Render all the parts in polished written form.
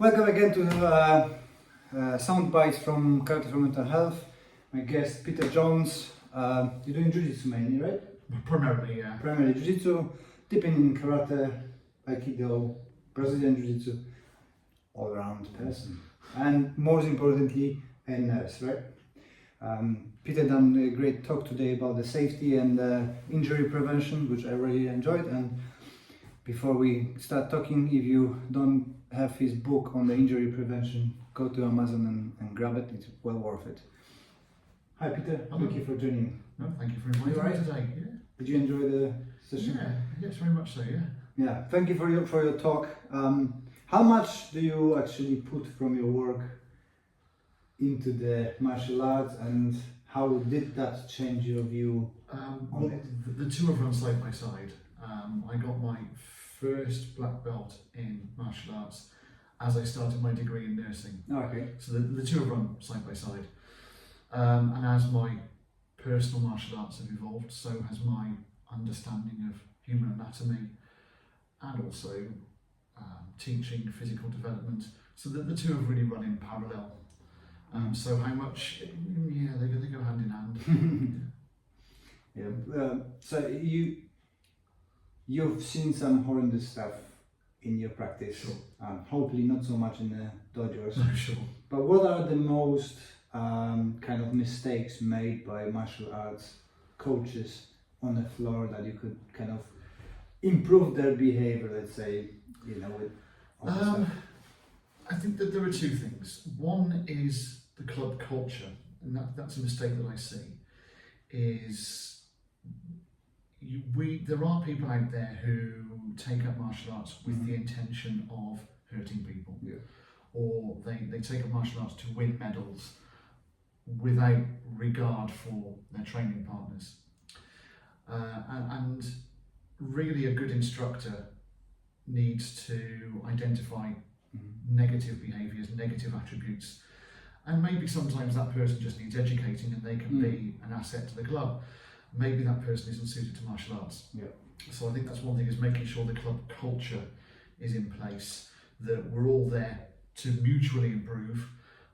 Welcome again to Sound Bites from Karate for Mental Health. My guest Peter Jones. You're doing Jiu-Jitsu mainly, right? Primarily, yeah. Primarily Jiu-Jitsu, dipping in Karate, Aikido, Brazilian Jiu-Jitsu, all-round person. And most importantly, a nurse, right? Peter done a great talk today about the safety and injury prevention, which I really enjoyed. And before we start talking, if you don't have his book on the injury prevention, go to Amazon and grab it. It's well worth it. Hi Peter, thank you for joining me. No, thank you for inviting me today. Yeah. Did you enjoy the session? Yeah, yes, very much so, yeah. Yeah, thank you for your talk. How much do you actually put from your work into the martial arts, and how did that change your view on it? The two have run side by side. I got my first black belt in martial arts as I started my degree in nursing. Okay. So the two have run side by side. And as my personal martial arts have evolved, so has my understanding of human anatomy and also teaching physical development. So the two have really run in parallel. So how much? Yeah, they go hand in hand. Yeah. So you've seen some horrendous stuff in your practice. Sure. Hopefully not so much in the dojos. No, sure. But what are the most kind of mistakes made by martial arts coaches on the floor that you could kind of improve their behavior, let's say, with all the stuff? I think that there are two things. One is the club culture, and that's a mistake that I see, is there are people out there who take up martial arts with the intention of hurting people. Yeah. Or they take up martial arts to win medals without regard for their training partners. And really a good instructor needs to identify negative behaviours, negative attributes, and maybe sometimes that person just needs educating and they can be an asset to the club. Maybe that person isn't suited to martial arts. Yeah. So I think that's one thing, is making sure the club culture is in place, that we're all there to mutually improve,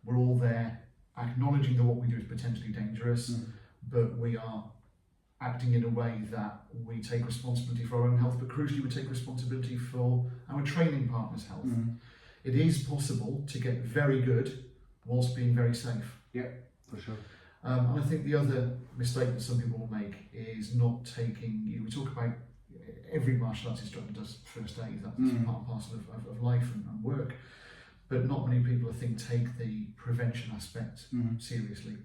we're all there acknowledging that what we do is potentially dangerous, but we are acting in a way that we take responsibility for our own health, but crucially we take responsibility for our training partner's health. It is possible to get very good whilst being very safe. Yeah, for sure. And I think the other mistake that some people will make is not taking, we talk about every martial arts instructor does first aid, that's part and parcel of life and work, but not many people I think take the prevention aspect seriously.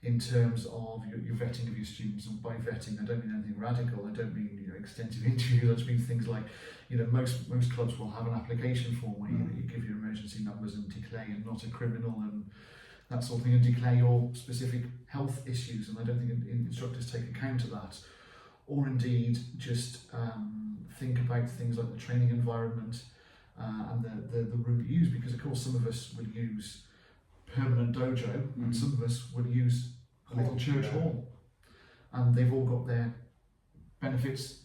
In terms of your vetting of your students, and by vetting I don't mean anything radical, I don't mean extensive interviews, I just mean things like, most clubs will have an application form where you give your emergency numbers and declare you're not a criminal and that sort of thing, and declare your specific health issues, and I don't think instructors take account of that. Or indeed just think about things like the training environment and the room you use, because of course some of us will use permanent dojo and some of us will use a little church hall, and they've all got their benefits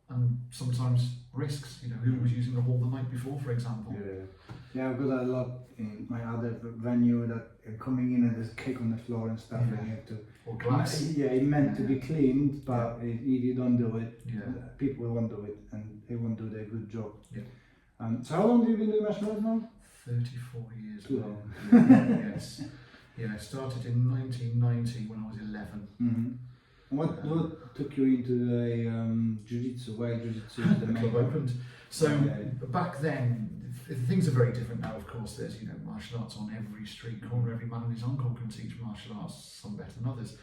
and sometimes risks. Who was using the hall the night before, for example. Yeah, I've got a lot in my other venue that coming in and there's cake on the floor and stuff, and you have to, or glass. Yeah, it meant to be cleaned, but if you don't do it, people won't do it and they won't do their good job. So how long have you been doing martial arts now? 34 years. Too long. Yes. Yeah, I started in 1990 when I was 11. What took you into the jiu-jitsu? Why jiu-jitsu is the The main club opened. So back then, things are very different now. Of course, there's martial arts on every street corner. Every man and his uncle can teach martial arts, some better than others.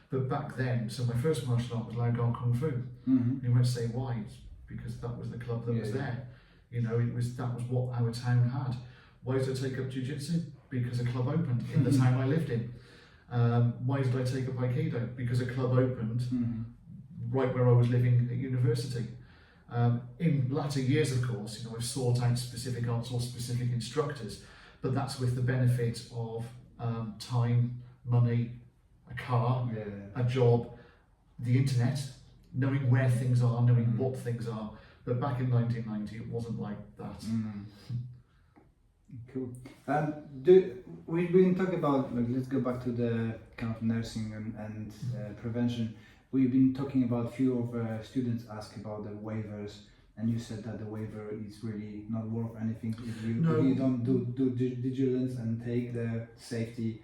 But back then, so my first martial art was Lao Gar Kung Fu. And you might say why? It's because that was the club that was there. That was what our town had. Why did I take up jiu-jitsu? Because a club opened in the town I lived in. Why did I take up Aikido? Because a club opened right where I was living at university. In latter years, of course, I've sought out specific arts or specific instructors, but that's with the benefit of time, money, a car, a job, the internet, knowing where things are, knowing what things are. But back in 1990, it wasn't like that. Cool. We've been talking about, like, let's go back to the kind of nursing and prevention. We've been talking about a few of students ask about the waivers, and you said that the waiver is really not worth anything if you don't do due diligence and take the safety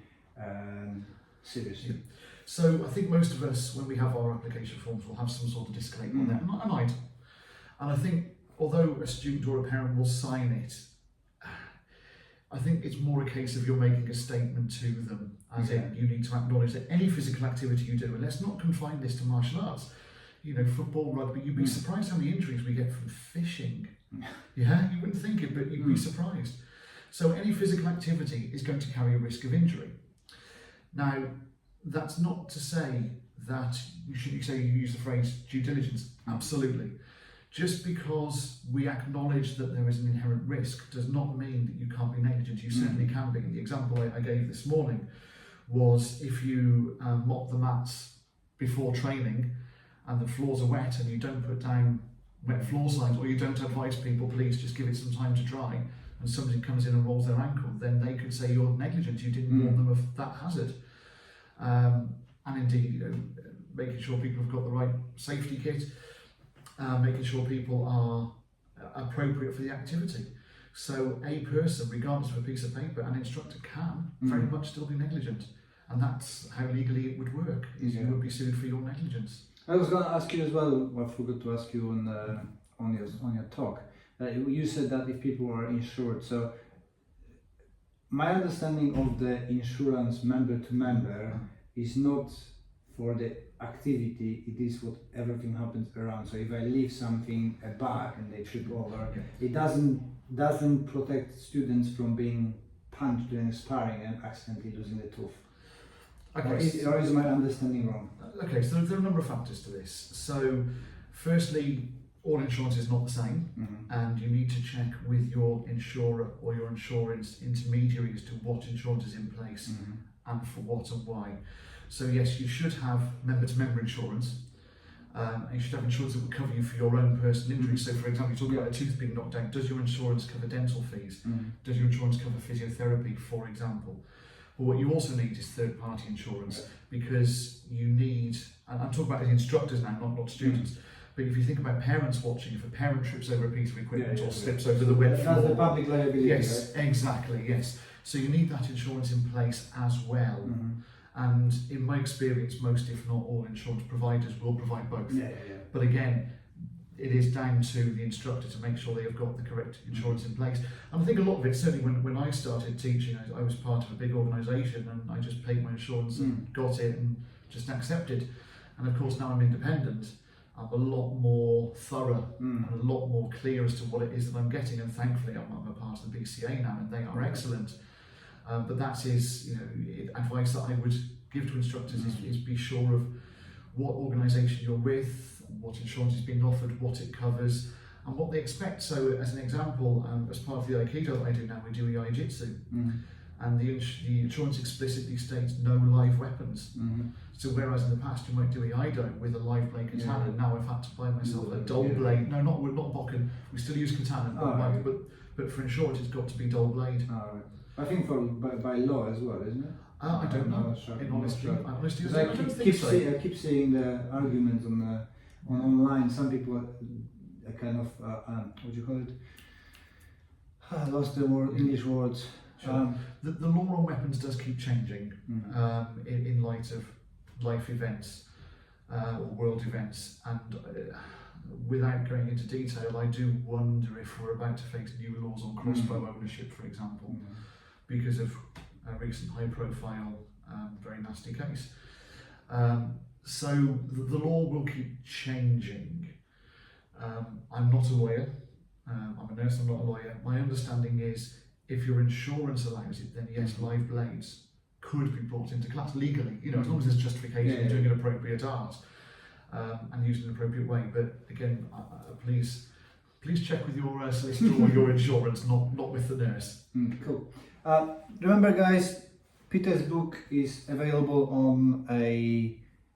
seriously. So I think most of us, when we have our application forms, will have some sort of disclaimer on there, and I do. And I think, although a student or a parent will sign it, I think it's more a case of you're making a statement to them, as in you need to acknowledge that any physical activity you do, and let's not confine this to martial arts, you know, football, rugby, you'd be surprised how many injuries we get from fishing. Yeah, you wouldn't think it, but you'd be surprised. So any physical activity is going to carry a risk of injury. Now, that's not to say that you use the phrase due diligence. Absolutely. Just because we acknowledge that there is an inherent risk does not mean that you can't be negligent. You certainly can be. The example I gave this morning was if you mop the mats before training and the floors are wet and you don't put down wet floor signs, or you don't advise people, please just give it some time to dry, and somebody comes in and rolls their ankle, then they could say you're negligent, you didn't warn them of that hazard. And indeed, you know, making sure people have got the right safety kit, making sure people are appropriate for the activity. So a person, regardless of a piece of paper, an instructor can very much still be negligent, and that's how legally it would work, is you would be sued for your negligence. I was going to ask you as well, I forgot to ask you on your talk. You said that if people are insured, so my understanding of the insurance member to member is not for the activity, it is what everything happens around. So if I leave something a bag and they trip over, it doesn't protect students from being punched during sparring and accidentally losing the tooth. Okay. Or is my understanding wrong? Okay, so there are a number of factors to this. So firstly, all insurance is not the same, and you need to check with your insurer or your insurance intermediary as to what insurance is in place and for what and why. So yes, you should have member-to-member insurance, and you should have insurance that will cover you for your own personal injuries. So for example, you talk about a tooth being knocked out, does your insurance cover dental fees? Does your insurance cover physiotherapy, for example? But what you also need is third-party insurance, because you need, and I'm talking about the instructors now, not students, but if you think about parents watching, if a parent trips over a piece of equipment or slips over the wet floor. That's the public liability. Yes, right? Exactly, yes. So you need that insurance in place as well. And in my experience, most, if not all, insurance providers will provide both. But again, it is down to the instructor to make sure they have got the correct insurance in place. And I think a lot of it, certainly when I started teaching, I was part of a big organisation and I just paid my insurance and got it and just accepted. And of course now I'm independent, I'm a lot more thorough and a lot more clear as to what it is that I'm getting, and thankfully I'm a part of the BCA now and they are excellent. But that is, advice that I would give to instructors is be sure of what organisation you're with, what insurance is being offered, what it covers, and what they expect. So as an example, as part of the Aikido that I do now, we do Iai-Jitsu, and the insurance explicitly states no live weapons. So whereas in the past you might do Iaido with a live blade katana, and now I've had to buy myself a dull blade. No, not bokken. We still use katana, but for insurance it's got to be dull blade. I think by law as well, isn't it? I don't know. In honesty, I don't think so. I keep seeing the arguments on online. Some people are kind of what do you call it? I lost the English words. Sure. The law on weapons does keep changing in light of life events or world events, and without going into detail, I do wonder if we're about to face new laws on crossbow ownership, for example, because of a recent high-profile, very nasty case. So the law will keep changing. I'm not a lawyer. I'm a nurse. I'm not a lawyer. My understanding is, if your insurance allows it, then yes, live blades could be brought into class legally. As long as there's justification of doing an appropriate art and used in an appropriate way. But again, please check with your solicitor or your insurance, not with the nurse. Cool. Remember, guys, Peter's book is available on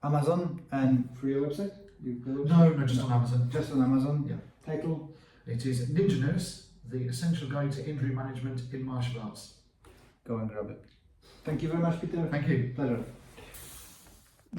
Amazon and through your website. No, just on Amazon. Just on Amazon. Yeah. Title? It is Ninja Nurse, The Essential Guide to Injury Management in Martial Arts. Go and grab it. Thank you very much, Peter. Thank you. Pleasure.